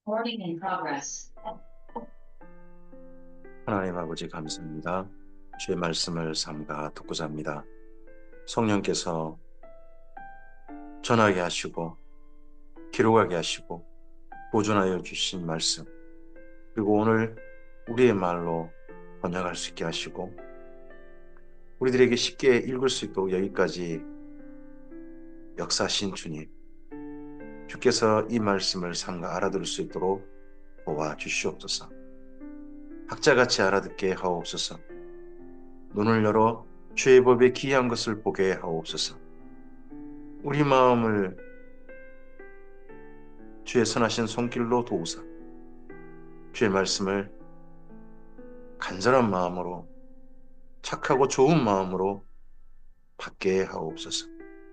Recording in progress. 하나님 아버지 감사합니다. 주의 말씀을 삼가 듣고자 합니다. 성령께서 전하게 하시고 기록하게 하시고 보존하여 주신 말씀, 그리고 오늘 우리의 말로 번역할 수 있게 하시고 우리들에게 쉽게 읽을 수 있도록 여기까지 역사하신 주님, 주께서 이 말씀을 삼가 알아들을 수 있도록 도와주시옵소서. 학자같이 알아듣게 하옵소서. 눈을 열어 주의 법에 기이한 것을 보게 하옵소서. 우리 마음을 주의 선하신 손길로 도우사 주의 말씀을 간절한 마음으로, 착하고 좋은 마음으로 받게 하옵소서.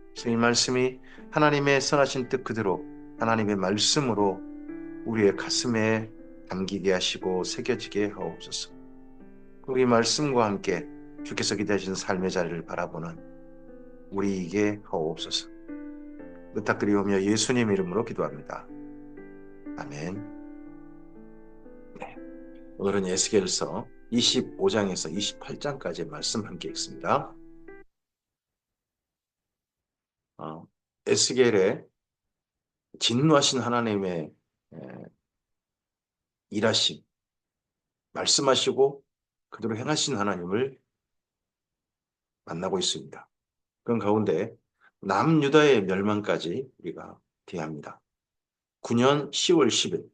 그래서 이 말씀이 하나님의 선하신 뜻 그대로 하나님의 말씀으로 우리의 가슴에 담기게 하시고 새겨지게 하옵소서. 우리 말씀과 함께 주께서 기대하신 삶의 자리를 바라보는 우리에게 하옵소서. 부탁드리오며 예수님 이름으로 기도합니다. 아멘. 네. 오늘은 에스겔서 25장에서 28장까지의 말씀 함께 읽습니다. 에스겔의 진노하신 하나님의 일하심, 말씀하시고 그대로 행하신 하나님을 만나고 있습니다. 그런 가운데 남유다의 멸망까지 우리가 대합니다. 9년 10월 10일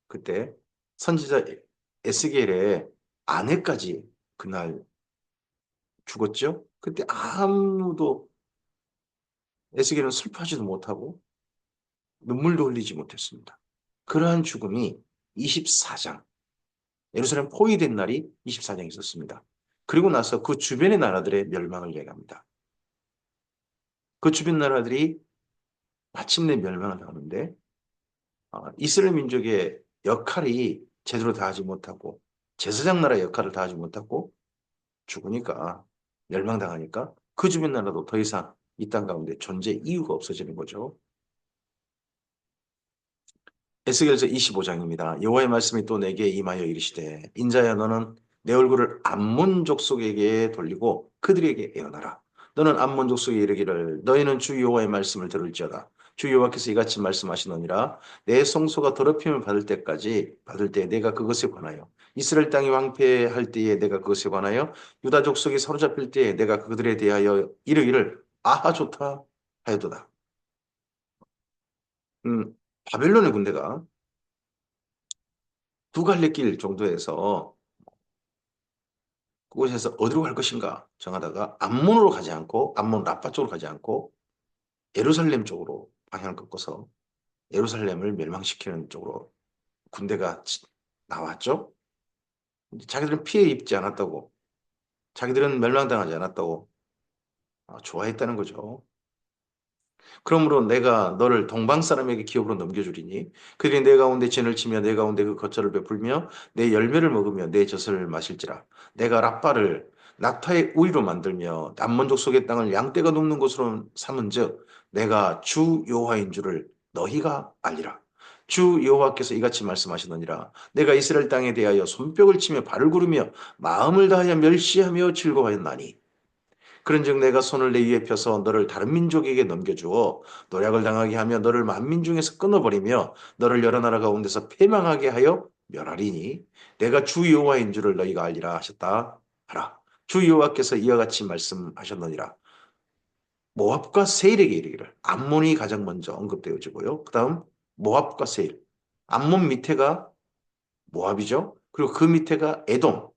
그때 선지자 에스겔의 아내까지 그날 죽었죠. 그때 아무도 에스겔은 슬퍼하지도 못하고 눈물도 흘리지 못했습니다. 그러한 죽음이 24장, 예루살렘 포위된 날이 24장 있었습니다. 그리고 나서 그 주변의 나라들의 멸망을 얘기합니다. 그 주변 나라들이 마침내 멸망을 하는데 이스라엘 민족의 역할이 제대로 다하지 못하고 제사장 나라의 역할을 다하지 못하고 죽으니까, 멸망당하니까 그 주변 나라도 더 이상 이 땅 가운데 존재 이유가 없어지는 거죠. 에스겔서 25장입니다. 여호와의 말씀이 또 내게 임하여 이르시되 인자야 너는 내 얼굴을 암몬 족속에게 돌리고 그들에게 예언하라. 너는 암몬 족속에 이르기를 너희는 주 여호와의 말씀을 들을지어다. 주 여호와께서 이같이 말씀하시느니라. 내 성소가 더럽힘을 받을 때 내가 그것에 관하여 이스라엘 땅이 황폐할 때에 내가 그것에 관하여 유다 족속이 사로잡힐 때에 내가 그들에 대하여 이르기를 아하 좋다 하였도다. 바벨론의 군대가 두 갈래 길 정도에서 그곳에서 어디로 갈 것인가 정하다가 암몬으로 가지 않고 암몬 라파 쪽으로 가지 않고 예루살렘 쪽으로 방향을 꺾어서 예루살렘을 멸망시키는 쪽으로 군대가 나왔죠. 자기들은 피해 입지 않았다고, 자기들은 멸망당하지 않았다고 좋아했다는 거죠. 그러므로 내가 너를 동방 사람에게 기업으로 넘겨주리니 그들이 내 가운데 진을 치며 내 가운데 그 거처를 베풀며 내 열매를 먹으며 내 젖을 마실지라. 내가 라빠를 낙타의 우리로 만들며 남먼족 속의 땅을 양떼가 눕는 곳으로 삼은즉 내가 주 여호와인 줄을 너희가 알리라. 주 여호와께서 이같이 말씀하시느니라. 내가 이스라엘 땅에 대하여 손뼉을 치며 발을 구르며 마음을 다하여 멸시하며 즐거워하였나니 그런즉 내가 손을 내 위에 펴서 너를 다른 민족에게 넘겨주어 노략을 당하게 하며 너를 만민 중에서 끊어버리며 너를 여러 나라 가운데서 패망하게 하여 멸하리니 내가 주 여호와인 줄을 너희가 알리라 하셨다 하라. 주 여호와께서 이와 같이 말씀하셨느니라. 모압과 세일에게 이르기를. 암몬이 가장 먼저 언급되어지고요. 그 다음 모압과 세일. 암몬 밑에가 모압이죠. 그리고 그 밑에가 에돔.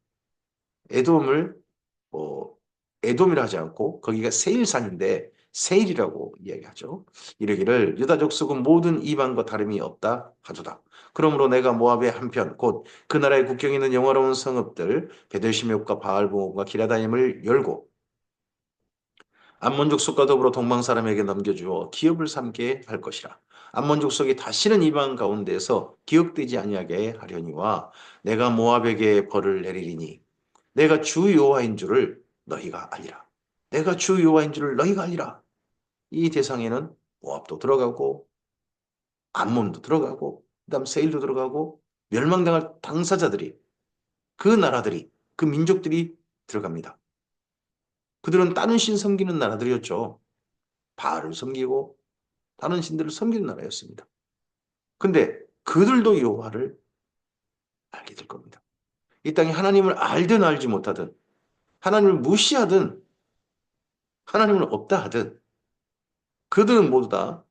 에돔을 뭐 에돔이라 하지 않고 거기가 세일산인데 세일이라고 이야기하죠. 이르기를 유다 족속은 모든 이방과 다름이 없다 하도다. 그러므로 내가 모압의 한편 곧 그 나라의 국경에 있는 영화로운 성읍들 베델시놉과 바알보온과 기라다임을 열고 암몬 족속과 더불어 동방 사람에게 넘겨주어 기업을 삼게 할 것이라. 암몬 족속이 다시는 이방 가운데에서 기억되지 아니하게 하려니와 내가 모압에게 벌을 내리리니 내가 주 여호와인 줄을 너희가 알리라. 내가 주 여호와인 줄을 너희가 알리라. 이 대상에는 모압도 들어가고 암몬도 들어가고 그다음 세일도 들어가고 멸망당할 당사자들이 그 나라들이 그 민족들이 들어갑니다. 그들은 다른 신 섬기는 나라들이었죠. 바알을 섬기고 다른 신들을 섬기는 나라였습니다. 근데 그들도 여호와를 알게 될 겁니다. 이 땅에 하나님을 알든 알지 못하든 하나님을 무시하든 하나님은 없다 하든 그들은 모두 다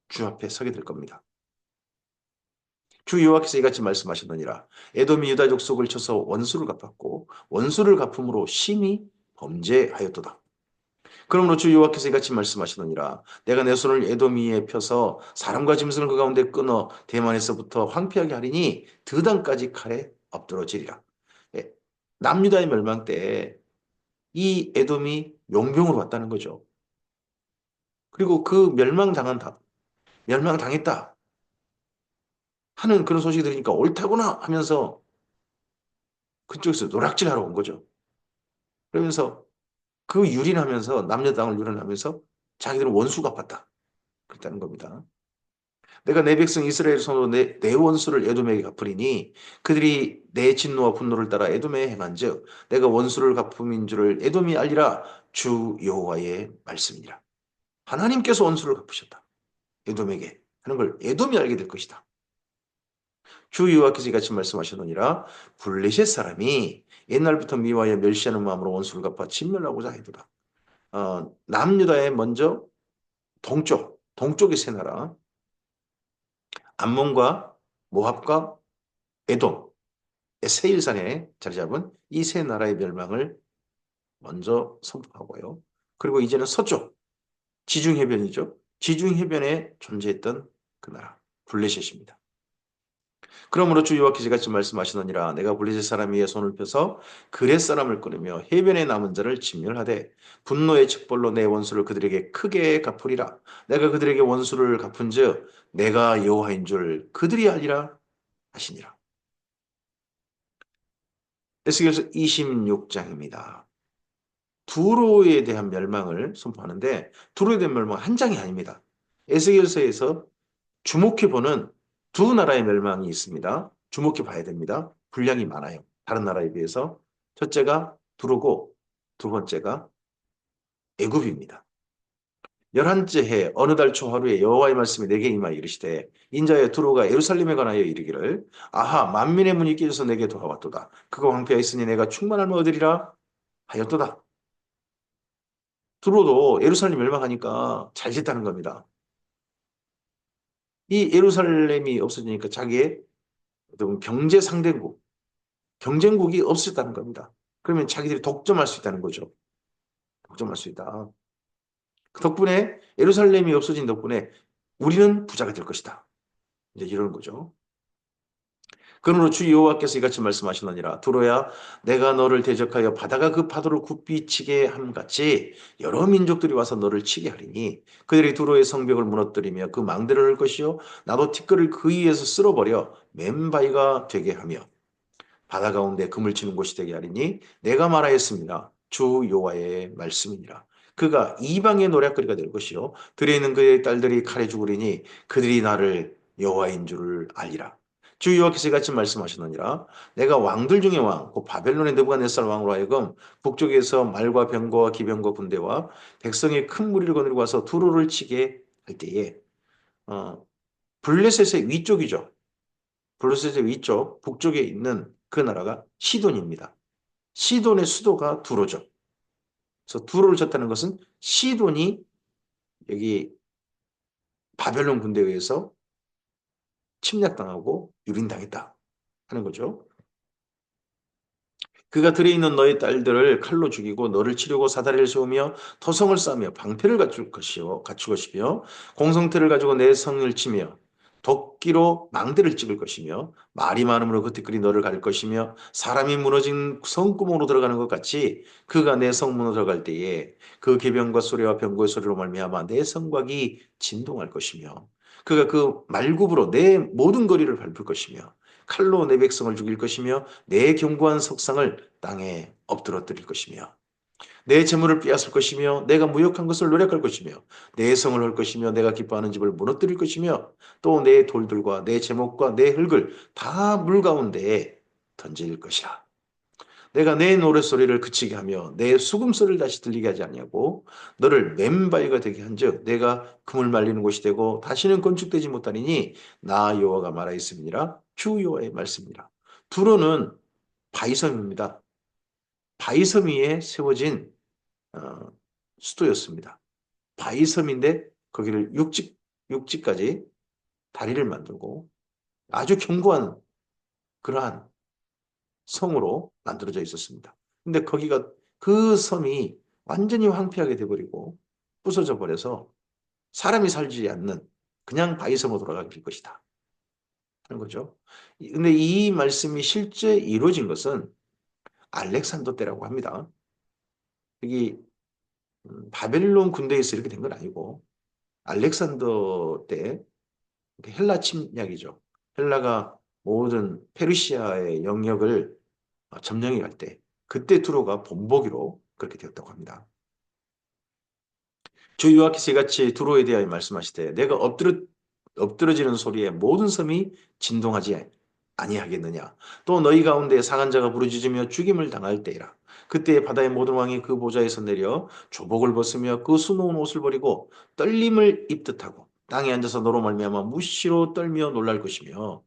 주 앞에 서게 될 겁니다. 주 여호와께서 이같이 말씀하셨느니라. 에돔이 유다 족속을 쳐서 원수를 갚았고 원수를 갚음으로 심히 범죄하였도다. 그러므로 주 여호와께서 이같이 말씀하시느니라. 내가 내 손을 에돔 위에 펴서 사람과 짐승을 그 가운데 끊어 대만에서부터 황폐하게 하리니 드단까지 칼에 엎드러지리라. 예, 남유다의 멸망 때 이 에돔이 용병으로 왔다는 거죠. 그리고 그 멸망당했다 하는 그런 소식이 들으니까 옳다구나 하면서 그쪽에서 노락질하러 온 거죠. 그러면서 그 유린하면서 남녀 당을 유린하면서 자기들은 원수 갚았다. 그랬다는 겁니다. 내가 내 백성 이스라엘 손으로 내 원수를 에돔에게 갚으리니 그들이 내 진노와 분노를 따라 에돔에 행한즉 내가 원수를 갚음인 줄을 에돔이 알리라. 주 여호와의 말씀이니라. 하나님께서 원수를 갚으셨다. 에돔에게 하는 걸 에돔이 알게 될 것이다. 주 여호와께서 이같이 말씀하셨느니라. 블레셋 사람이 옛날부터 미워하여 멸시하는 마음으로 원수를 갚아 진멸하고자 하도다. 남유다의 먼저 동쪽의 세 나라 암몬과 모압과 에돔 세일산에 자리 잡은 이 세 나라의 멸망을 먼저 선포하고요. 그리고 이제는 서쪽 지중해변이죠. 지중해변에 존재했던 그 나라 블레셋입니다. 그러므로 주 여호와께서 같이 말씀하시느니라. 내가 블레셋 사람 위에 손을 펴서 그렛 사람을 끊으며 해변에 남은 자를 진멸하되 분노의 책벌로 내 원수를 그들에게 크게 갚으리라. 내가 그들에게 원수를 갚은즉 내가 여호와인 줄 그들이 알리라 하시니라. 에스겔서 26장입니다. 두로에 대한 멸망을 선포하는데 두로에 대한 멸망은 한 장이 아닙니다. 에스겔서에서 주목해보는 두 나라의 멸망이 있습니다. 주목해 봐야 됩니다. 분량이 많아요. 다른 나라에 비해서. 첫째가 두로고 두 번째가 애굽입니다. 11째 해 어느 달 초하루에 여호와의 말씀이 내게 임하여 이르시되 인자여 두로가 예루살렘에 관하여 이르기를 아하 만민의 문이 깨져서 내게 돌아왔도다. 그가 황폐하였으니 내가 충만함을 얻으리라 하였도다. 두로도 예루살렘이 멸망하니까 잘 짓다는 겁니다. 이 예루살렘이 없어지니까 자기의 어떤 경제 상대국, 경쟁국이 없어졌다는 겁니다. 그러면 자기들이 독점할 수 있다는 거죠. 독점할 수 있다. 그 덕분에 예루살렘이 없어진 덕분에 우리는 부자가 될 것이다. 이제 이런 거죠. 그러므로 주 여호와께서 이같이 말씀하시느니라. 두로야 내가 너를 대적하여 바다가 그 파도를 굽이 치게 함같이 여러 민족들이 와서 너를 치게 하리니 그들이 두로의 성벽을 무너뜨리며 그 망대를 할 것이요 나도 티끌을 그 위에서 쓸어버려 맨바위가 되게 하며 바다 가운데 그물 치는 곳이 되게 하리니 내가 말하였습니다. 주 여호와의 말씀이니라. 그가 이방의 노략거리가 될 것이요 들에 있는 그의 딸들이 칼에 죽으리니 그들이 나를 여호와인 줄을 알리라. 주 여호와께서 같이 말씀하시느니라. 내가 왕들 중에 왕, 곧 바벨론의 느부갓네살 왕으로 하여금 북쪽에서 말과 병거와 기병과 군대와 백성의 큰 무리를 거느리고 와서 두로를 치게 할 때에 블레셋의 위쪽이죠. 블레셋의 위쪽 북쪽에 있는 그 나라가 시돈입니다. 시돈의 수도가 두로죠. 그래서 두로를 쳤다는 것은 시돈이 여기 바벨론 군대에 의해서 침략당하고 유린당했다 하는 거죠. 그가 들에 있는 너의 딸들을 칼로 죽이고 너를 치려고 사다리를 세우며 터성을 쌓으며 방패를 갖출 것이며 공성태를 가지고 내 성을 치며 도끼로 망대를 찍을 것이며 말이 많음으로 그 티끌이 너를 갈 것이며 사람이 무너진 성구멍으로 들어가는 것 같이 그가 내 성문으로 들어갈 때에 그 계병과 소리와 병거의 소리로 말미암아 내 성곽이 진동할 것이며 그가 그 말굽으로 내 모든 거리를 밟을 것이며 칼로 내 백성을 죽일 것이며 내 견고한 석상을 땅에 엎드러뜨릴 것이며 내 재물을 빼앗을 것이며 내가 무역한 것을 노력할 것이며 내 성을 할 것이며 내가 기뻐하는 집을 무너뜨릴 것이며 또 내 돌들과 내 제목과 내 흙을 다 물 가운데에 던질 것이라. 내가 내 노랫소리를 그치게 하며 내 수금소리를 다시 들리게 하지 아니하고 너를 맨바위가 되게 한즉 내가 금을 말리는 곳이 되고 다시는 건축되지 못하리니 나 여호와가 말하였음이니라. 주 여호와의 말씀이니라. 두로는 바위섬입니다. 바위섬 위에 세워진 어, 수도였습니다. 바위섬인데 거기를 육지까지 다리를 만들고 아주 견고한 그러한 성으로 만들어져 있었습니다. 근데 거기가 그 섬이 완전히 황폐하게 돼버리고 부서져 버려서 사람이 살지 않는 그냥 바위섬으로 돌아가게 될 것이다 하는 거죠. 근데 이 말씀이 실제 이루어진 것은 알렉산더 때라고 합니다. 여기 바벨론 군대에서 이렇게 된 건 아니고 알렉산더 때 헬라 침략이죠. 헬라가 모든 페르시아의 영역을 점령해 갈 때 그때 두로가 본보기로 그렇게 되었다고 합니다. 주 요하키스 같이 두로에 대하여 말씀하시되 내가 엎드러지는 소리에 모든 섬이 진동하지 아니하겠느냐. 또 너희 가운데 상한 자가 부르짖으며 죽임을 당할 때이라. 그때 바다의 모든 왕이 그 보좌에서 내려 조복을 벗으며 그 수놓은 옷을 버리고 떨림을 입듯하고 땅에 앉아서 너로 말미암아 무시로 떨며 놀랄 것이며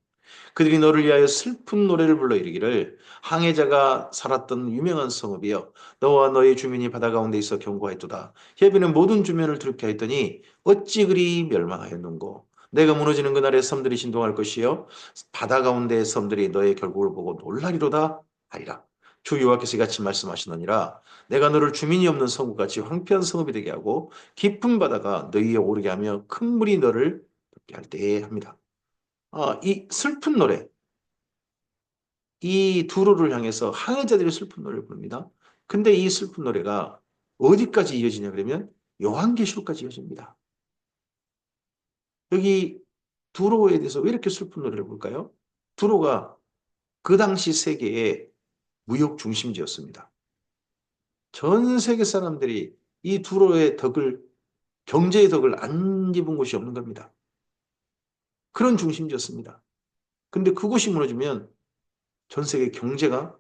그들이 너를 위하여 슬픈 노래를 불러 이르기를 항해자가 살았던 유명한 성읍이여 너와 너의 주민이 바다 가운데 있어 경고하였도다. 해변의 모든 주민을 두렵게 하였더니 어찌 그리 멸망하였는고. 내가 무너지는 그날에 섬들이 신동할 것이요 바다 가운데의 섬들이 너의 결국을 보고 놀라리로다 하리라. 주 여호와께서 이같이 말씀하시느니라. 내가 너를 주민이 없는 성읍같이 황폐한 성읍이 되게 하고 깊은 바다가 너희에 오르게 하며 큰 물이 너를 덮게 할 때에 합니다. 이 슬픈 노래, 이 두로를 향해서 항해자들이 슬픈 노래를 부릅니다. 근데 이 슬픈 노래가 어디까지 이어지냐 그러면 요한계시록까지 이어집니다. 여기 두로에 대해서 왜 이렇게 슬픈 노래를 부를까요? 두로가 그 당시 세계의 무역 중심지였습니다. 전 세계 사람들이 이 두로의 덕을, 경제의 덕을 안 입은 곳이 없는 겁니다. 그런 중심지였습니다. 근데 그곳이 무너지면 전 세계 경제가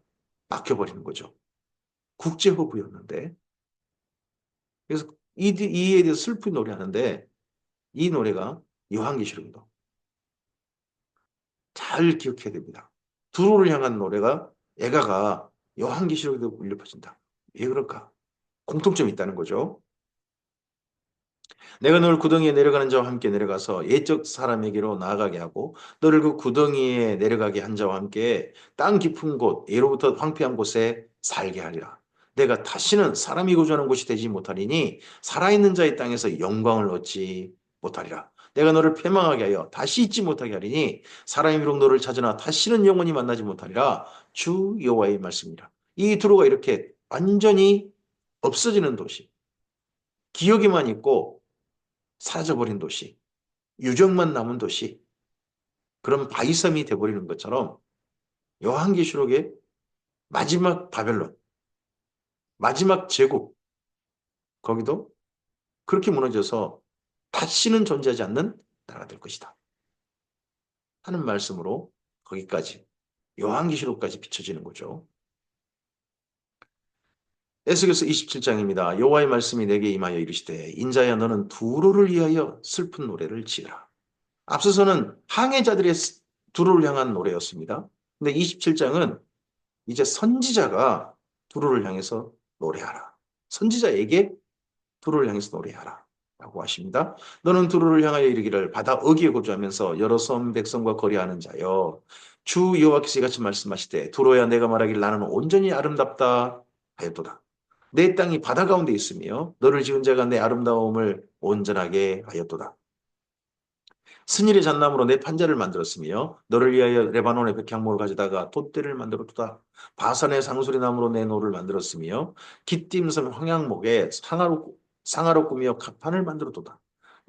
막혀버리는 거죠. 국제허브였는데. 그래서 이에 대해서 슬픈 노래하는데 이 노래가 요한계시록이다. 잘 기억해야 됩니다. 두로를 향한 노래가 애가가 요한계시록에도 울려 퍼진다. 왜 그럴까? 공통점이 있다는 거죠. 내가 너를 구덩이에 내려가는 자와 함께 내려가서 옛적 사람에게로 나아가게 하고 너를 그 구덩이에 내려가게 한 자와 함께 땅 깊은 곳 예로부터 황폐한 곳에 살게 하리라. 내가 다시는 사람이 거주하는 곳이 되지 못하리니 살아있는 자의 땅에서 영광을 얻지 못하리라. 내가 너를 패망하게 하여 다시 잊지 못하게 하리니 사람이 비록 너를 찾으나 다시는 영원히 만나지 못하리라. 주 여호와의 말씀이라. 이 두로가 이렇게 완전히 없어지는 도시, 기억에만 있고 사라져버린 도시, 유적만 남은 도시, 그런 바위섬이 돼버리는 것처럼 요한계시록의 마지막 바벨론, 마지막 제국, 거기도 그렇게 무너져서 다시는 존재하지 않는 나라가 될 것이다 하는 말씀으로 거기까지 요한계시록까지 비춰지는 거죠. 에스겔서 27장입니다. 여호와의 말씀이 내게 임하여 이르시되 인자야 너는 두로를 위하여 슬픈 노래를 지으라. 앞서서는 항해자들의 두로를 향한 노래였습니다. 근데 27장은 이제 선지자가 두로를 향해서 노래하라. 선지자에게 두로를 향해서 노래하라. 라고 하십니다. 너는 두로를 향하여 이르기를 바다 어귀에 거주하면서 여러 섬 백성과 거래하는 자여 주 여호와께서 같이 말씀하시되 두로야 내가 말하길 나는 온전히 아름답다 하였도다. 내 땅이 바다 가운데 있으며 너를 지은 자가 내 아름다움을 온전하게 하였도다. 스닐의 잣나무로 내 판자를 만들었으며 너를 위하여 레바논의 백향목을 가져다가 돛대를 만들었도다. 바산의 상수리나무로 내 노를 만들었으며 기띔섬 황양목에 상아로 꾸며 갑판을 만들었도다.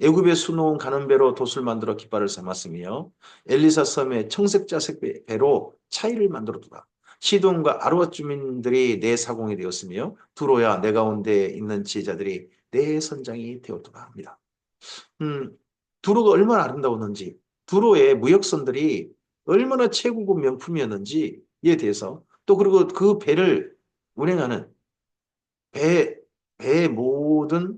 애굽에 수놓은 가는 배로 돛을 만들어 깃발을 삼았으며 엘리사 섬에 청색자색 배로 차이를 만들었도다. 시돈과 아르와 주민들이 내 사공이 되었으며 두로야 내 가운데 있는 지혜자들이 내 선장이 되었도다 합니다. 음, 두로가 얼마나 아름다웠는지, 두로의 무역선들이 얼마나 최고급 명품이었는지에 대해서 또 그리고 그 배를 운행하는 배, 배의 모든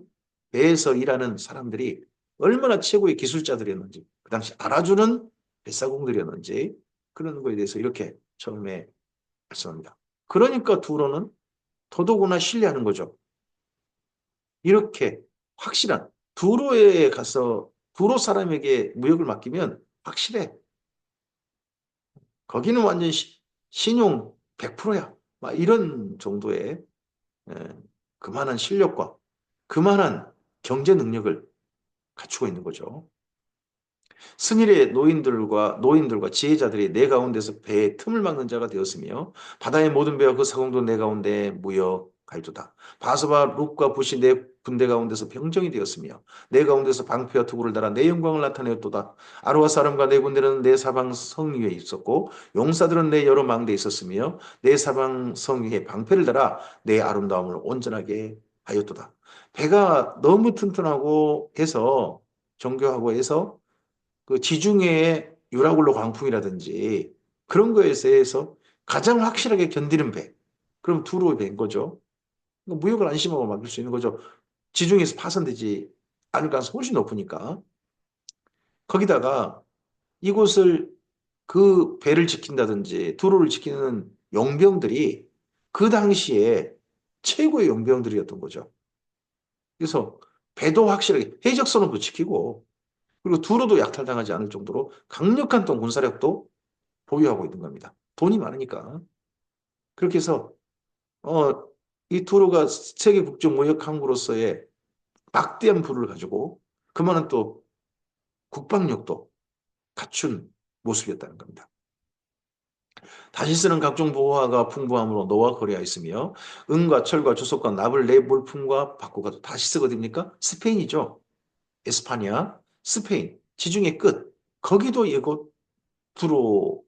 배에서 일하는 사람들이 얼마나 최고의 기술자들이었는지, 그 당시 알아주는 뱃사공들이었는지 그런 거에 대해서 이렇게 처음에 말씀합니다. 그러니까 두로는 더더구나 신뢰하는 거죠. 이렇게 확실한 두로에 가서 두로 사람에게 무역을 맡기면 확실해. 거기는 완전 신용 100%야. 막 이런 정도의 예, 그만한 실력과 그만한 경제 능력을 갖추고 있는 거죠. 승일의 노인들과 지혜자들이 내 가운데서 배의 틈을 막는 자가 되었으며 바다의 모든 배와 그 사공도 내 가운데 무역할도다. 바스와 룩과 붓이 내 군대 가운데서 병정이 되었으며 내 가운데서 방패와 투구를 달아 내 영광을 나타내었도다. 아르와 사람과 내 군대는 내 사방 성 위에 있었고 용사들은 내 여러 망대에 있었으며 내 사방 성 위에 방패를 달아 내 아름다움을 온전하게 하였도다. 배가 너무 튼튼하고 해서 정교하고 해서 그 지중해의 유라굴로 광풍이라든지 그런 거에 대해서 가장 확실하게 견디는 배. 그럼 두로 배인 거죠. 그러니까 무역을 안심하고 맡길 수 있는 거죠. 지중해에서 파손되지 않을 가능성이 훨씬 높으니까. 거기다가 이곳을 그 배를 지킨다든지 두로를 지키는 용병들이 그 당시에 최고의 용병들이었던 거죠. 그래서 배도 확실하게 해적선도 지키고 그리고 두로도 약탈당하지 않을 정도로 강력한 또 군사력도 보유하고 있는 겁니다. 돈이 많으니까. 그렇게 해서 어, 이 두로가 세계 국제 무역 항구로서의 막대한 부를 가지고 그만한 또 국방력도 갖춘 모습이었다는 겁니다. 다시 쓰는 각종 보화가 풍부함으로 노아 거리하였으며 은과 철과 주석과 납을 내 물품과 바꾸가 다시 쓰가 됩니까? 스페인이죠. 에스파냐, 스페인, 지중해 끝. 거기도 예고 두로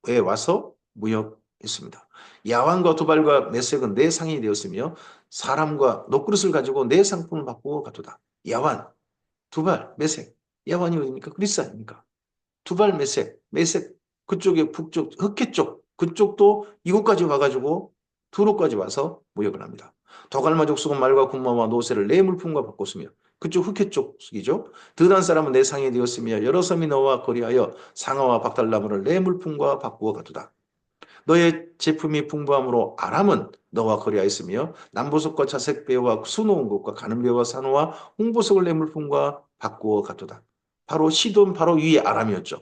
에 와서 무역했습니다. 야왕과 도발과 매색은 내 상인이 되었으며 사람과 녹그릇을 가지고 내 상품을 바꾸어 가도다. 야완, 두발, 매색. 야완이 어디입니까? 그리스 아닙니까? 두발, 매색, 매색 그쪽에 북쪽, 흑해 쪽 그쪽도 이곳까지 와가지고 두로까지 와서 무역을 합니다. 도갈마족 수건 말과 군마와 노새를 내 물품과 바꿨으며 그쪽 흑해 쪽이죠. 드단 사람은 내 상이 되었으며 여러 섬이 너와 거리하여 상아와 박달나무를 내 물품과 바꾸어 가두다. 너의 제품이 풍부함으로 아람은 너와 거리하였으며 남보석과 자색 배와 수놓은 것과 가는 배와 산호와 홍보석을 내 물품과 바꾸어 가두다. 바로 시돈 바로 위에 아람이었죠.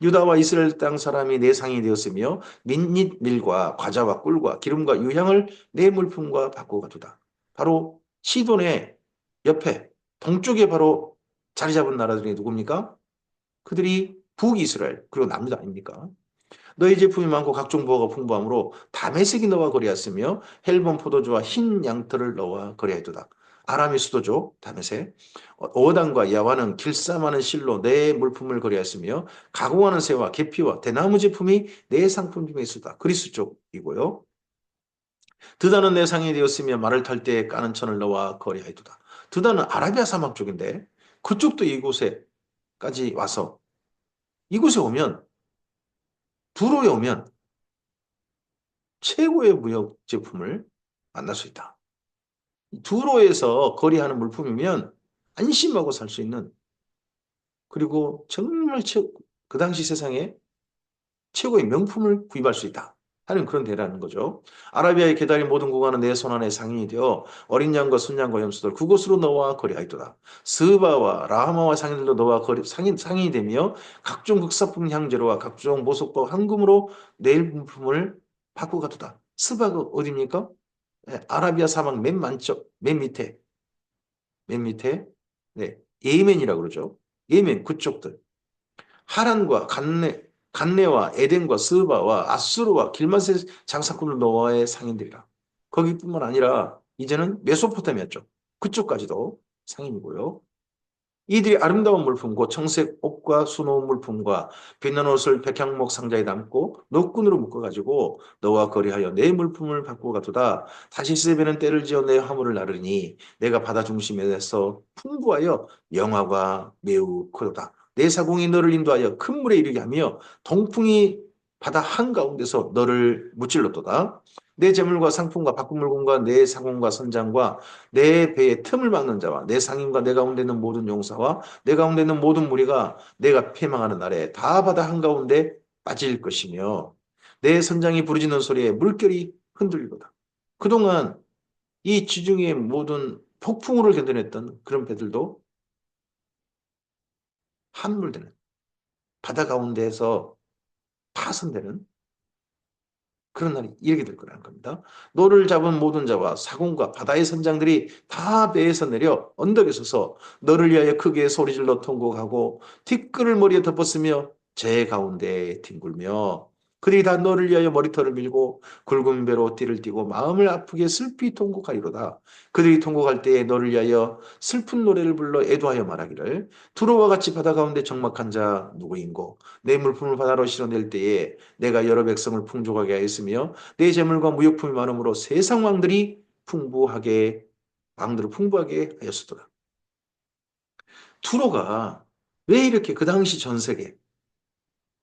유다와 이스라엘 땅 사람이 내 상이 되었으며 민닛 밀과 과자와 꿀과 기름과 유향을 내 물품과 바꾸어 가두다. 바로 시돈의 옆에 동쪽에 바로 자리 잡은 나라들이 누굽니까? 그들이 북이스라엘 그리고 남유다 아닙니까? 너희 제품이 많고 각종 부어가 풍부하므로 다메섹이 너와 거래하였으며 헬본 포도주와 흰 양털을 너와 거래하였도다. 아람의 수도죠. 다메섹. 어단과 야와는 길쌈하는 실로 내 물품을 거래하였으며 가공하는 새와 계피와 대나무 제품이 내 상품 중에 있었다. 그리스 쪽이고요. 드다는 내 상이 되었으며 말을 탈 때 까는 천을 너와 거래하였도다. 드다는 아라비아 사막 쪽인데 그쪽도 이곳에까지 와서 이곳에 오면 두로에 오면 최고의 무역 제품을 만날 수 있다. 두로에서 거래하는 물품이면 안심하고 살 수 있는 그리고 정말 그 당시 세상에 최고의 명품을 구입할 수 있다 하는 그런 데라는 거죠. 아라비아의 계달인 모든 구간은 내 손안에 상인이 되어 어린 양과 순양과 염소들 그곳으로 너와 거래하였도다. 스바와 라하마와 상인들도 너와 상인이 되며 각종 극사품 향재료와 각종 보석과 황금으로 내 물품을 바꾸어 가도다. 스바가 어디입니까? 아라비아 사막 맨 밑에, 맨 밑에, 네, 예멘이라고 그러죠. 예멘 그쪽들. 하란과 간네와 에덴과 스바와 아수르와 길맛의 장사꾼을 노아의 상인들이라. 거기뿐만 아니라 이제는 메소포타미아 쪽 그쪽까지도 상인이고요. 이들이 아름다운 물품과 청색 옷과 수놓은 물품과 빛난 옷을 백향목 상자에 담고 노끈으로 묶어가지고 너와 거래하여 내 물품을 바꾸고 가도다. 다시 세배는 때를 지어 내 화물을 나르니 내가 바다 중심에서 풍부하여 영화가 매우 크도다. 내 사공이 너를 인도하여 큰 물에 이르게 하며 동풍이 바다 한가운데서 너를 무찔렀도다. 내 재물과 상품과 바꾼 물건과 내 상공과 선장과 내 배의 틈을 막는 자와 내 상인과 내 가운데 있는 모든 용사와 내 가운데 있는 모든 무리가 내가 패망하는 날에 다 바다 한가운데 빠질 것이며 내 선장이 부르짖는 소리에 물결이 흔들리거다. 그동안 이 지중해의 모든 폭풍우를 견뎌냈던 그런 배들도 함몰되는 바다 가운데에서 파손되는 그런 날이 이르게 될 거라는 겁니다. 노를 잡은 모든 자와 사공과 바다의 선장들이 다 배에서 내려 언덕에 서서 너를 위하여 크게 소리질러 통곡하고 티끌을 머리에 덮었으며 제 가운데 뒹굴며 그들이 다 너를 위하여 머리털을 밀고 굵은 배로 띠를 띠고 마음을 아프게 슬피 통곡하리로다. 그들이 통곡할 때에 너를 위하여 슬픈 노래를 불러 애도하여 말하기를 두로와 같이 바다 가운데 적막한 자 누구인고 내 물품을 바다로 실어낼 때에 내가 여러 백성을 풍족하게 하였으며 내 재물과 무역품이 많음으로 세상 왕들을 풍부하게 하였으더라. 투로가 왜 이렇게 그 당시 전 세계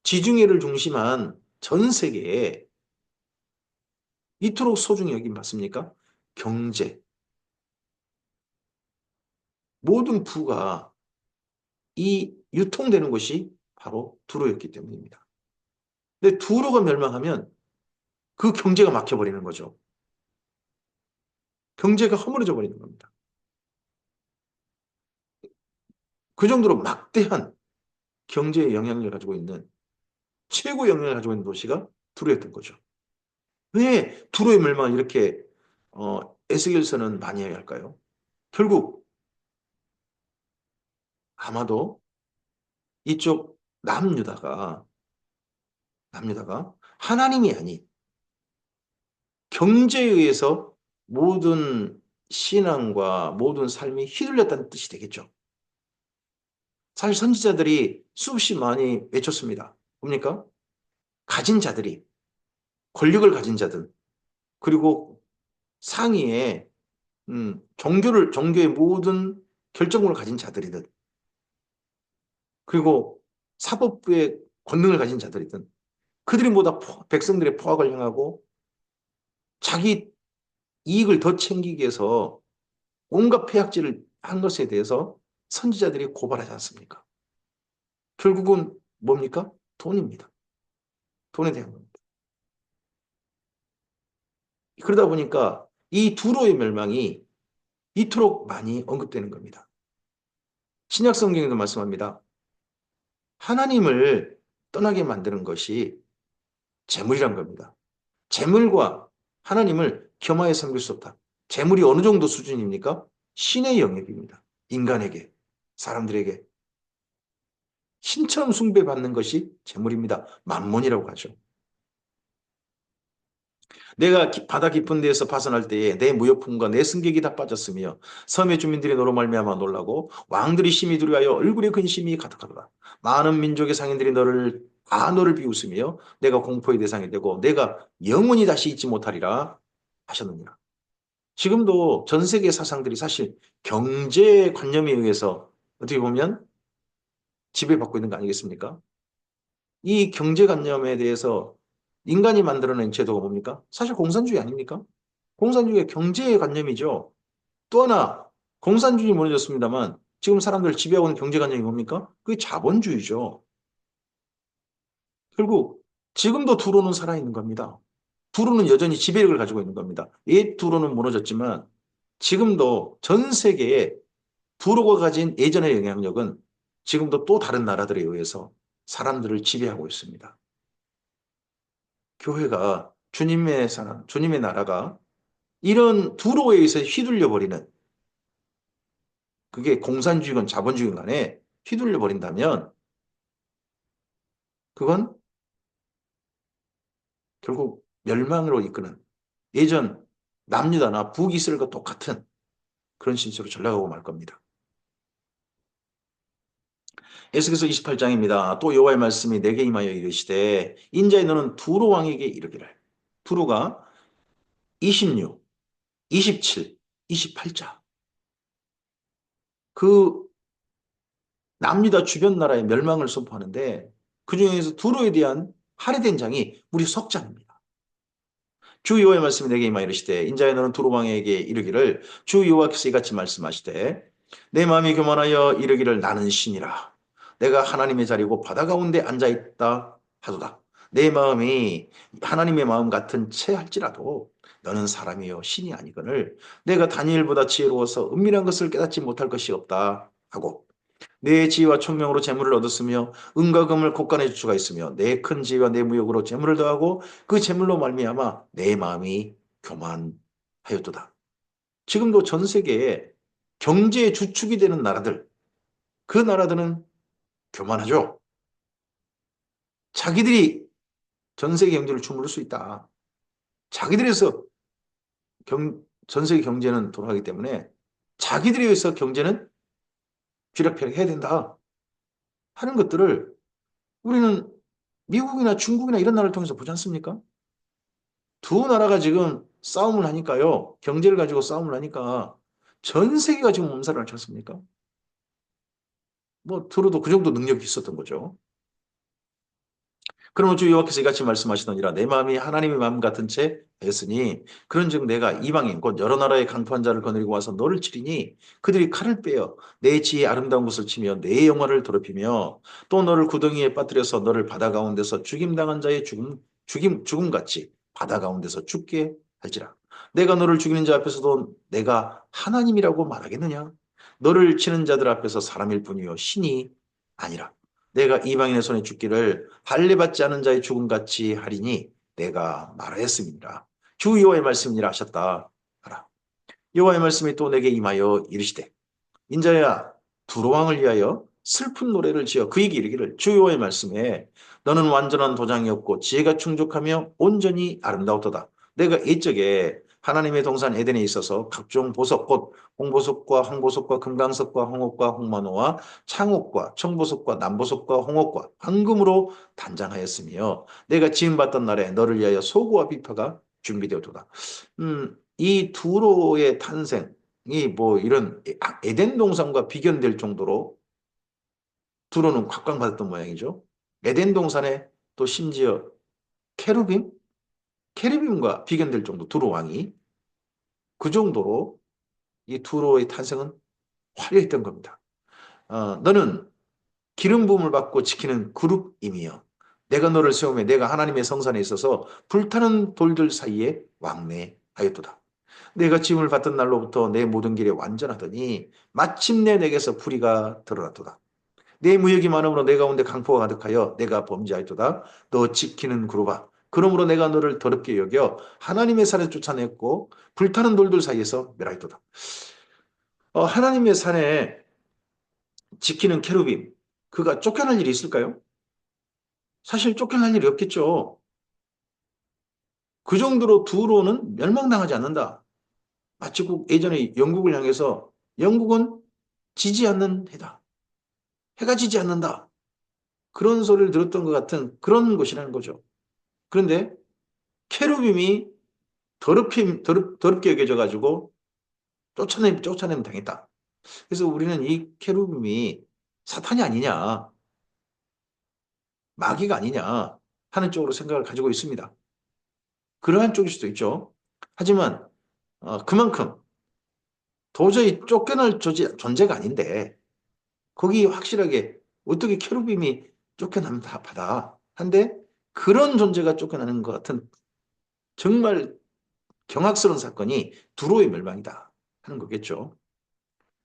지중해를 중심한 전 세계에 이토록 소중히 여긴 맞습니까? 경제, 모든 부가 이 유통되는 것이 바로 두로였기 때문입니다. 근데 두로가 멸망하면 그 경제가 막혀버리는 거죠. 경제가 허물어져 버리는 겁니다. 그 정도로 막대한 경제의 영향력을 가지고 있는 최고 영향을 가지고 있는 도시가 두로였던 거죠. 왜 두로의 멸망을 이렇게 에스겔서는 많이 해야 할까요? 결국 아마도 이쪽 남유다가 하나님이 아닌 경제에 의해서 모든 신앙과 모든 삶이 휘둘렸다는 뜻이 되겠죠. 사실 선지자들이 수없이 많이 외쳤습니다. 뭡니까? 가진 자들이, 권력을 가진 자들, 그리고 상위에 종교의 모든 결정권을 가진 자들이든, 그리고 사법부의 권능을 가진 자들이든, 그들이 모두 백성들의 포악을 향하고 자기 이익을 더 챙기기 위해서 온갖 폐악질을 한 것에 대해서 선지자들이 고발하지 않습니까? 결국은 뭡니까? 돈입니다. 돈에 대한 겁니다. 그러다 보니까 이 두로의 멸망이 이토록 많이 언급되는 겁니다. 신약 성경에도 말씀합니다. 하나님을 떠나게 만드는 것이 재물이란 겁니다. 재물과 하나님을 겸하여 섬길 수 없다. 재물이 어느 정도 수준입니까? 신의 영역입니다. 인간에게, 사람들에게. 신처럼 숭배받는 것이 재물입니다. 만몬이라고 하죠. 내가 바다 깊은 데에서 파선할 때에 내 무역품과 내 승객이 다 빠졌으며 섬의 주민들이 너로 말미암아 놀라고 왕들이 심히 두려워하여 얼굴에 근심이 가득하더라. 많은 민족의 상인들이 너를 비웃으며 내가 공포의 대상이 되고 내가 영원히 다시 잊지 못하리라 하셨느니라. 지금도 전 세계 사상들이 사실 경제관념에 의해서 어떻게 보면 지배받고 있는 거 아니겠습니까? 이 경제관념에 대해서 인간이 만들어낸 제도가 뭡니까? 사실 공산주의 아닙니까? 공산주의의 경제의 관념이죠. 또 하나, 공산주의 무너졌습니다만 지금 사람들을 지배하고 있는 경제관념이 뭡니까? 그게 자본주의죠. 결국 지금도 두로는 살아있는 겁니다. 두로는 여전히 지배력을 가지고 있는 겁니다. 옛 두로는 무너졌지만 지금도 전 세계에 두로가 가진 예전의 영향력은 지금도 또 다른 나라들에 의해서 사람들을 지배하고 있습니다. 교회가 주님의 사람, 주님의 나라가 이런 두로에 의해서 휘둘려 버리는 그게 공산주의건 자본주의건 간에 휘둘려 버린다면 그건 결국 멸망으로 이끄는 예전 남유다나 북이스라엘과 똑같은 그런 신세로 전락하고 말 겁니다. 에스겔서 28장입니다. 또 여호와의 말씀이 내게 임하여 이르시되 인자의 너는 두로 왕에게 이르기를. 두로가 26, 27, 28자. 그 남유다 주변 나라의 멸망을 선포하는데 그 중에서 두로에 대한 할애된 장이 우리 석장입니다. 주 여호와의 말씀이 내게 임하여 이르시되 인자의 너는 두로 왕에게 이르기를 주 여호와께서 이같이 말씀하시되 내 마음이 교만하여 이르기를 나는 신이라 내가 하나님의 자리고 바다 가운데 앉아 있다 하도다. 내 마음이 하나님의 마음 같은 채 할지라도 너는 사람이요 신이 아니거늘 내가 다니엘보다 지혜로워서 은밀한 것을 깨닫지 못할 것이 없다 하고 내 지혜와 총명으로 재물을 얻었으며 은과 금을 곳간에 줄 수가 있으며 내 큰 지혜와 내 무역으로 재물을 더하고 그 재물로 말미암아 내 마음이 교만하였도다. 지금도 전 세계에 경제의 주축이 되는 나라들, 그 나라들은 교만하죠. 자기들이 전 세계 경제를 주무를 수 있다. 자기들에서 전 세계 경제는 돌아가기 때문에 자기들에 의해서 경제는 쥐락펴락해야 된다 하는 것들을 우리는 미국이나 중국이나 이런 나라를 통해서 보지 않습니까? 두 나라가 지금 싸움을 하니까요. 경제를 가지고 싸움을 하니까 전 세계가 지금 몸살을 앓지 않습니까? 뭐 들어도 그 정도 능력이 있었던 거죠. 그러면 주 여호와께서 이같이 말씀하시더니라 내 마음이 하나님의 마음 같은 채 했으니 그런즉 내가 이방인 곧 여러 나라의 강포한 자를 거느리고 와서 너를 치리니 그들이 칼을 빼어 내 지혜의 아름다운 것을 치며 내 영화를 더럽히며 또 너를 구덩이에 빠뜨려서 너를 바다 가운데서 죽임당한 자의 죽음같이 바다 가운데서 죽게 할지라. 내가 너를 죽이는 자 앞에서도 내가 하나님이라고 말하겠느냐? 너를 치는 자들 앞에서 사람일 뿐이요 신이 아니라. 내가 이방인의 손에 죽기를 할례받지 않은 자의 죽음같이 하리니 내가 말하였습니다. 주 여호와의 말씀이라 하셨다 하라. 여호와의 말씀이 또 내게 임하여 이르시되 인자야 두로 왕을 위하여 슬픈 노래를 지어 그에게 이르기를 주 여호와의 말씀에 너는 완전한 도장이 없고 지혜가 충족하며 온전히 아름다웠도다. 내가 이적에 하나님의 동산 에덴에 있어서 각종 보석 곧 홍보석과 황보석과 금강석과 홍옥과 홍만호와 창옥과 청보석과 남보석과 홍옥과 황금으로 단장하였으며 내가 지음받던 날에 너를 위하여 소고와 비파가 준비되었도다. 이 두로의 탄생이 뭐 이런 에덴 동산과 비견될 정도로 두로는 각광받았던 모양이죠. 에덴 동산에 또 심지어 케루빔? 케루빔과 비견될 정도 두로 왕이 그 정도로 이 두로의 탄생은 화려했던 겁니다. 너는 기름 부음을 받고 지키는 그룹임이여 내가 너를 세우며 내가 하나님의 성산에 있어서 불타는 돌들 사이에 왕래하였도다. 내가 지음을 받던 날로부터 내 모든 길에 완전하더니 마침내 내게서 불의가 드러났도다. 내 무역이 많음으로 내 가운데 강포가 가득하여 내가 범죄하였도다. 너 지키는 그룹아. 그러므로 내가 너를 더럽게 여겨 하나님의 산에 쫓아냈고 불타는 돌들 사이에서 멸하였도다. 하나님의 산에 지키는 케루빔. 그가 쫓겨날 일이 있을까요? 사실 쫓겨날 일이 없겠죠. 그 정도로 두로는 멸망당하지 않는다. 마치 예전에 영국을 향해서 영국은 지지 않는 해다. 해가 지지 않는다. 그런 소리를 들었던 것 같은 그런 것이라는 거죠. 그런데 케루빔이 더럽게 여겨져가지고 쫓아내면 당했다. 그래서 우리는 이 케루빔이 사탄이 아니냐, 마귀가 아니냐 하는 쪽으로 생각을 가지고 있습니다. 그러한 쪽일 수도 있죠. 하지만 그만큼 도저히 쫓겨날 존재가 아닌데 거기 확실하게 어떻게 케루빔이 쫓겨나면 다 받아. 한데 그런 존재가 쫓겨나는 것 같은 정말 경악스러운 사건이 두로의 멸망이다 하는 거겠죠.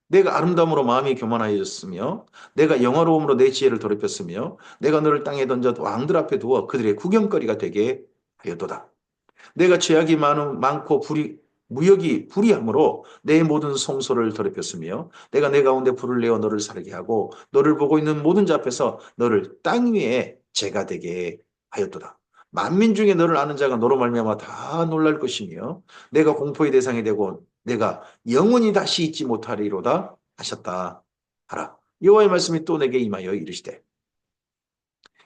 내가 아름다움으로 마음이 교만하여졌으며 내가 영화로움으로 내 지혜를 더럽혔으며 내가 너를 땅에 던져 왕들 앞에 두어 그들의 구경거리가 되게 하였도다. 내가 죄악이 많고 무역이 불의함으로 내 모든 성소를 더럽혔으며 내가 내 가운데 불을 내어 너를 살게 하고 너를 보고 있는 모든 자 앞에서 너를 땅 위에 재가 되게 하였도다. 만민 중에 너를 아는 자가 너로 말미암아 다 놀랄 것이며 내가 공포의 대상이 되고 내가 영원히 다시 잊지 못하리로다 하셨다 하라. 여호와의 말씀이 또 내게 임하여 이르시되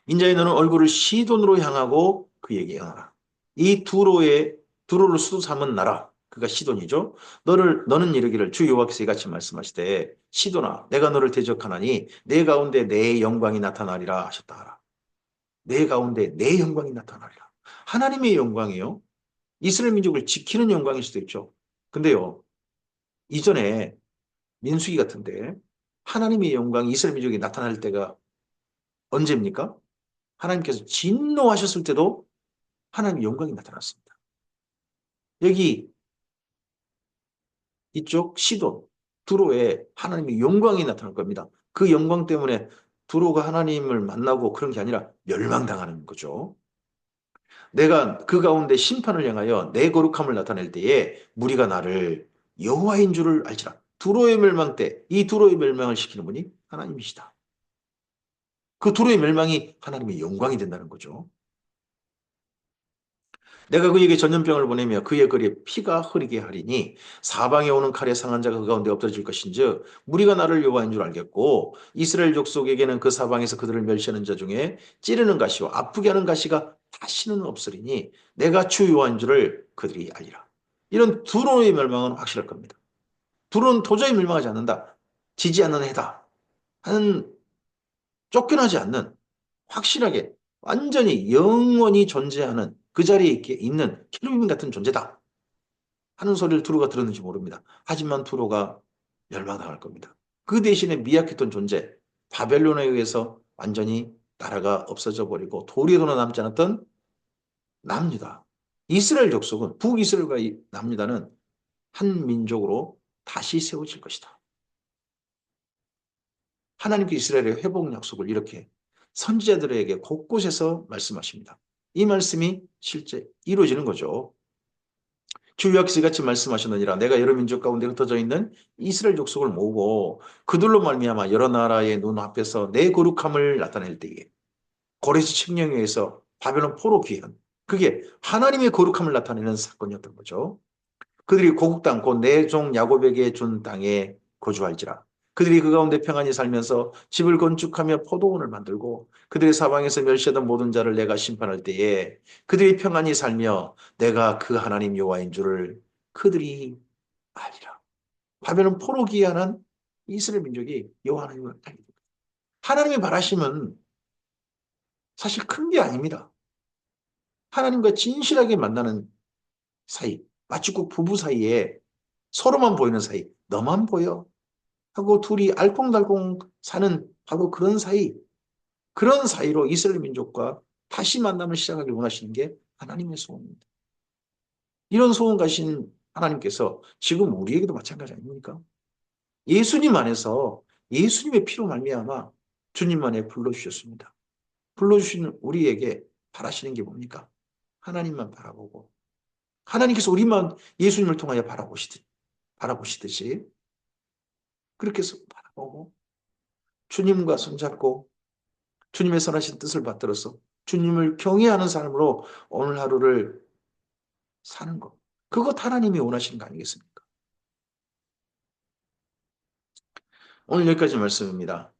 인자의 너는 얼굴을 시돈으로 향하고 그에게 응하라. 이 두로를 수도 삼은 나라 그가 시돈이죠. 너는 이르기를 주 여호와께서 이같이 말씀하시되 시돈아 내가 너를 대적하나니 내 가운데 내 영광이 나타나리라 하셨다 하라. 내 가운데 내 영광이 나타나리라. 하나님의 영광이요. 이스라엘 민족을 지키는 영광일 수도 있죠. 근데요. 이전에 민수기 같은데 하나님의 영광이 이스라엘 민족에 나타날 때가 언제입니까? 하나님께서 진노하셨을 때도 하나님의 영광이 나타났습니다. 여기 이쪽 시돈, 두로에 하나님의 영광이 나타날 겁니다. 그 영광 때문에 두로가 하나님을 만나고 그런 게 아니라 멸망당하는 거죠. 내가 그 가운데 심판을 향하여 내 거룩함을 나타낼 때에 무리가 나를 여호와인 줄을 알지라. 두로의 멸망 때 이 두로의 멸망을 시키는 분이 하나님이시다. 그 두로의 멸망이 하나님의 영광이 된다는 거죠. 내가 그에게 전염병을 보내며 그의 거리에 피가 흐르게 하리니 사방에 오는 칼에 상한 자가 그 가운데 엎드러질 것인즉 무리가 나를 여호와인 줄 알겠고 이스라엘 족속에게는 그 사방에서 그들을 멸시하는 자 중에 찌르는 가시와 아프게 하는 가시가 다시는 없으리니 내가 주 여호와인 줄을 그들이 알리라. 이런 두로의 멸망은 확실할 겁니다. 두로는 도저히 멸망하지 않는다. 지지 않는 해다. 하는 쫓겨나지 않는 확실하게 완전히 영원히 존재하는 그 자리에 있는 케루빈 같은 존재다 하는 소리를 두로가 들었는지 모릅니다. 하지만 두로가 멸망당할 겁니다. 그 대신에 미약했던 존재 바벨론에 의해서 완전히 나라가 없어져 버리고 도리에도나 남지 않았던 남유다. 이스라엘 족속은 북이스라엘과 남유다는 한 민족으로 다시 세워질 것이다. 하나님께 이스라엘의 회복 약속을 이렇게 선지자들에게 곳곳에서 말씀하십니다. 이 말씀이 실제 이루어지는 거죠. 주 여호와께서 이같이 말씀하셨느니라 내가 여러 민족 가운데 흩어져 있는 이스라엘 족속을 모으고 그들로 말미암아 여러 나라의 눈 앞에서 내 거룩함을 나타낼 때에 고레스 칙령에 의해서 바벨론 포로 귀환 그게 하나님의 거룩함을 나타내는 사건이었던 거죠. 그들이 고국 땅 곧 내 종 야곱에게 준 땅에 거주할지라. 그들이 그 가운데 평안히 살면서 집을 건축하며 포도원을 만들고 그들의 사방에서 멸시하던 모든 자를 내가 심판할 때에 그들이 평안히 살며 내가 그 하나님 여호와인 줄을 그들이 알리라. 바벨론 포로 귀환한 이스라엘 민족이 여호와 하나님을 알게 됩니다. 하나님의 바라심은 사실 큰 게 아닙니다. 하나님과 진실하게 만나는 사이, 마치 꼭 부부 사이에 서로만 보이는 사이, 너만 보여. 하고 둘이 알콩달콩 사는 바로 그런 사이, 그런 사이로 이스라엘 민족과 다시 만남을 시작하길 원하시는 게 하나님의 소원입니다. 이런 소원 가신 하나님께서 지금 우리에게도 마찬가지 아닙니까? 예수님 안에서 예수님의 피로 말미암아 주님 안에 불러주셨습니다. 불러주신 우리에게 바라시는 게 뭡니까? 하나님만 바라보고 하나님께서 우리만 예수님을 통하여 바라보시듯이 그렇게 해서 바라보고 주님과 손잡고 주님의 선하신 뜻을 받들어서 주님을 경외하는 삶으로 오늘 하루를 사는 것. 그것 하나님이 원하시는 거 아니겠습니까? 오늘 여기까지 말씀입니다.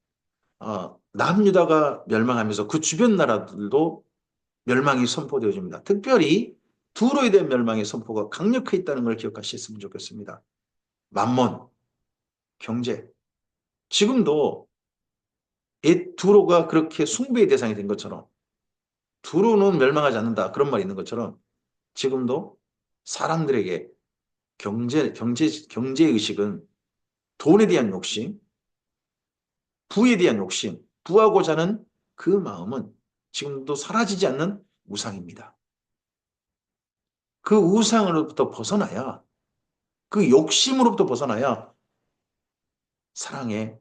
남유다가 멸망하면서 그 주변 나라들도 멸망이 선포되어집니다. 특별히 두로에 대한 멸망의 선포가 강력해 있다는 걸 기억하셨으면 좋겠습니다. 만몬, 경제. 지금도 옛 두로가 그렇게 숭배의 대상이 된 것처럼 두로는 멸망하지 않는다. 그런 말이 있는 것처럼 지금도 사람들에게 경제 의식은 돈에 대한 욕심, 부에 대한 욕심, 부하고자 하는 그 마음은 지금도 사라지지 않는 우상입니다. 그 우상으로부터 벗어나야, 그 욕심으로부터 벗어나야 사랑에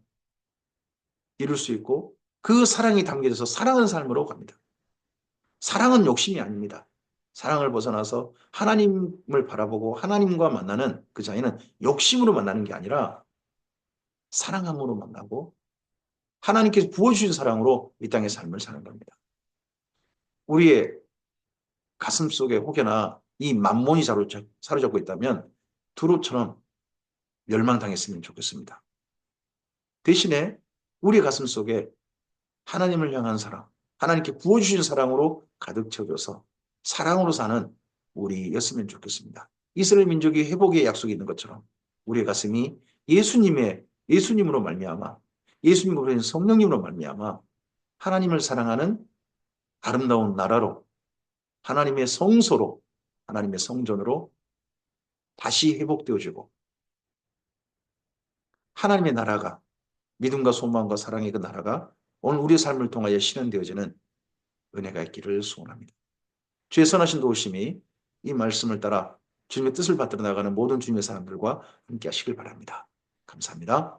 이룰 수 있고 그 사랑이 담겨져서 사랑하는 삶으로 갑니다. 사랑은 욕심이 아닙니다. 사랑을 벗어나서 하나님을 바라보고 하나님과 만나는 그 자리는 욕심으로 만나는 게 아니라 사랑함으로 만나고 하나님께서 부어주신 사랑으로 이 땅의 삶을 사는 겁니다. 우리의 가슴 속에 혹여나 이 만몬이 사로잡고 있다면 두로처럼 멸망당했으면 좋겠습니다. 대신에 우리 가슴 속에 하나님을 향한 사랑, 하나님께 부어주신 사랑으로 가득 채워져서 사랑으로 사는 우리였으면 좋겠습니다. 이스라엘 민족이 회복의 약속이 있는 것처럼 우리의 가슴이 예수님으로 말미암아 예수님으로 성령님으로 말미암아 하나님을 사랑하는 아름다운 나라로 하나님의 성소로 하나님의 성전으로 다시 회복되어지고 하나님의 나라가 믿음과 소망과 사랑의 그 나라가 오늘 우리의 삶을 통하여 실현되어지는 은혜가 있기를 소원합니다. 주의 선하신 도우심이 이 말씀을 따라 주님의 뜻을 받들어 나가는 모든 주님의 사람들과 함께 하시길 바랍니다. 감사합니다.